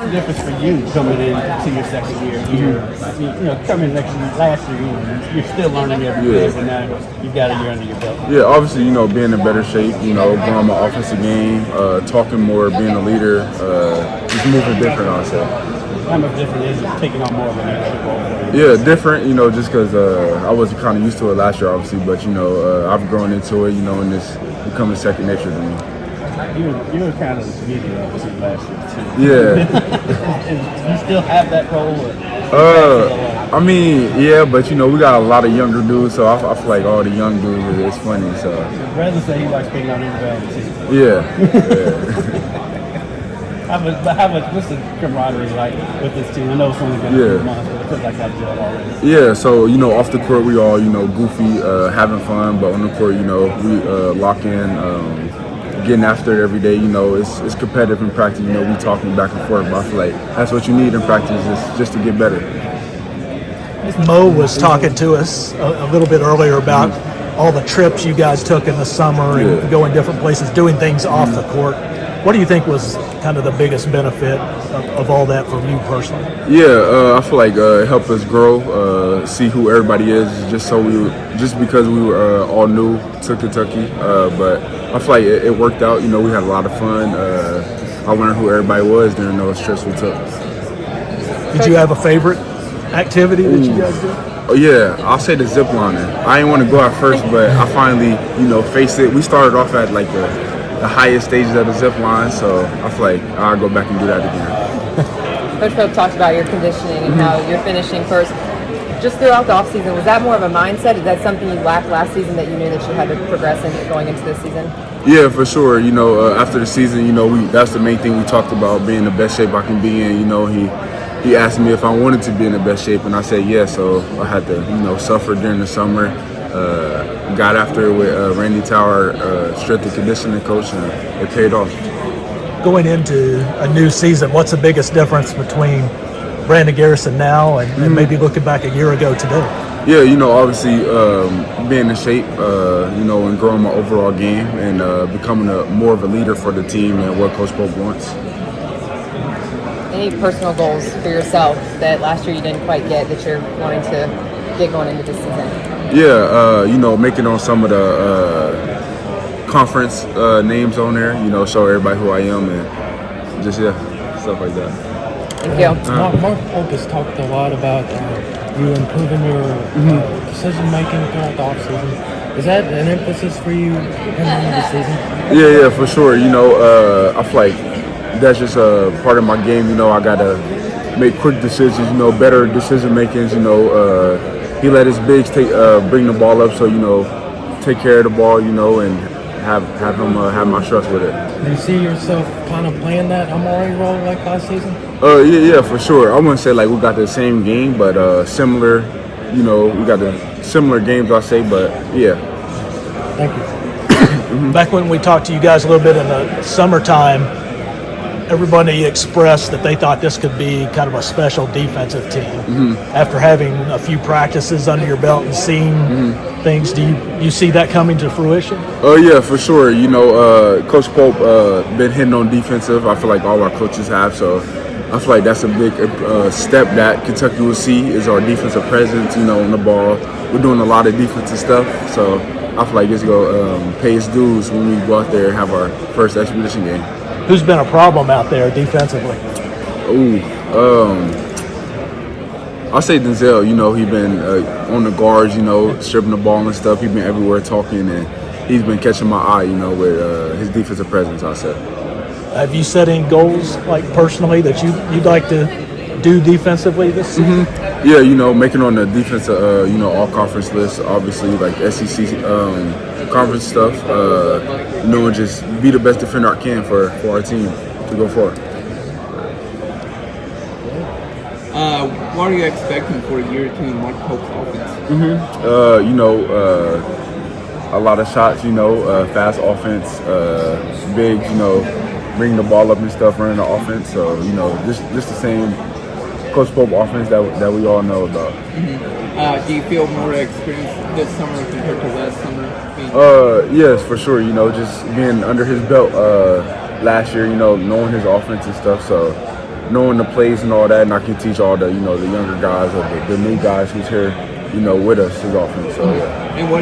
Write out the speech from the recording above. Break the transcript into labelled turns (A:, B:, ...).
A: the difference for you coming into your second year here? Coming last year, you're still learning every day, but now you've got a year under your belt.
B: Yeah, obviously, being in better shape, growing my offensive game, talking more, being a leader, just moving different, I'll say.
A: How much different is it taking on more of a leadership role?
B: Yeah, different, just because I wasn't kind of used to it last year, obviously, but, I've grown into it, and it's becoming second nature to me.
A: You were kind of the comedian opposite last year, too.
B: Yeah.
A: You still have that role?
B: I mean, yeah, but, we got a lot of younger dudes, so I feel like all the young dudes, it's funny, so.
A: Brandon said he likes being on everybody, too.
B: Yeah.
A: What's the camaraderie like with this team? I know it's only been a few months, but it feels like I've gelled already.
B: Yeah, so, off the court, we all, goofy, having fun, but on the court, we lock in, getting after it every day. It's competitive in practice. We talking back and forth, but I feel like that's what you need in practice is just to get better.
C: Mo was talking to us a little bit earlier about all the trips you guys took in the summer and going different places, doing things off the court. What do you think was kind of the biggest benefit of all that for you personally?
B: Yeah, I feel like it helped us grow, see who everybody is, just because we were all new to Kentucky. But I feel like it worked out. We had a lot of fun. I learned who everybody was during those trips we took.
C: Did you have a favorite activity that you guys did?
B: Oh yeah, I'll say the zip lining. I didn't want to go at first, but I finally, faced it. We started off at like the highest stages of the zip line, so I feel like I'll go back and do that again.
D: Coach Pope talked about your conditioning and how you're finishing first. Just throughout the offseason, was that more of a mindset? Is that something you lacked last season that you knew that you had to progress in going into this season?
B: Yeah, for sure. After the season, that's the main thing we talked about, being the best shape I can be in. He asked me if I wanted to be in the best shape, and I said yes. So I had to, suffer during the summer. Got after it with Randy Tower, strength and conditioning coach, and it paid off.
C: Going into a new season, what's the biggest difference between Brandon Garrison now and maybe looking back a year ago today?
B: Yeah, obviously being in shape, and growing my overall game and becoming more of a leader for the team and what Coach Pope wants.
D: Any personal goals for yourself that last year you didn't quite get that you're wanting to get going into this season?
B: Yeah, making on some of the conference names on there, show everybody who I am and just, stuff like that.
D: Thank you.
E: Mark Pope has talked a lot about you improving your decision-making throughout the offseason. Is that an emphasis for you in the season?
B: Yeah, for sure. I feel like that's just a part of my game. I got to make quick decisions, better decision-makings, he let his bigs bring the ball up, so take care of the ball, and have him have my trust with it.
E: Do you see yourself kind of playing that Amari role like last season?
B: Yeah, for sure. I wouldn't say like we got the same game, but similar. We got the similar games, I say, but yeah.
E: Thank you.
C: Back when we talked to you guys a little bit in the summertime, everybody expressed that they thought this could be kind of a special defensive team. After having a few practices under your belt and seeing things, do you see that coming to fruition?
B: Oh yeah, for sure. Coach Pope been hitting on defensive. I feel like all our coaches have, so I feel like that's a big step that Kentucky will see is our defensive presence, on the ball. We're doing a lot of defensive stuff, so I feel like it's going to pay its dues when we go out there and have our first expedition game.
C: Who's been a problem out there defensively?
B: I'll say Denzel. He been on the guards, stripping the ball and stuff. He's been everywhere talking, and he's been catching my eye, with his defensive presence, I'll say.
C: Have you set any goals, like personally, that you'd like to do defensively this season?
B: Yeah, making on the defensive, all-conference list, obviously, like SEC conference stuff, and just be the best defender I can for our team to go forward.
F: What are you expecting for year two in Mark Pope's offense?
B: A lot of shots, fast offense, big, bring the ball up and stuff, running the offense. So, just the same Coach Pope offense that we all know about.
F: Do you feel more experienced this summer compared to last summer?
B: Yes, for sure. Just being under his belt last year, knowing his offense and stuff. So, knowing the plays and all that, and I can teach all the the younger guys or the new guys who's here with us his offense. So yeah.
F: And what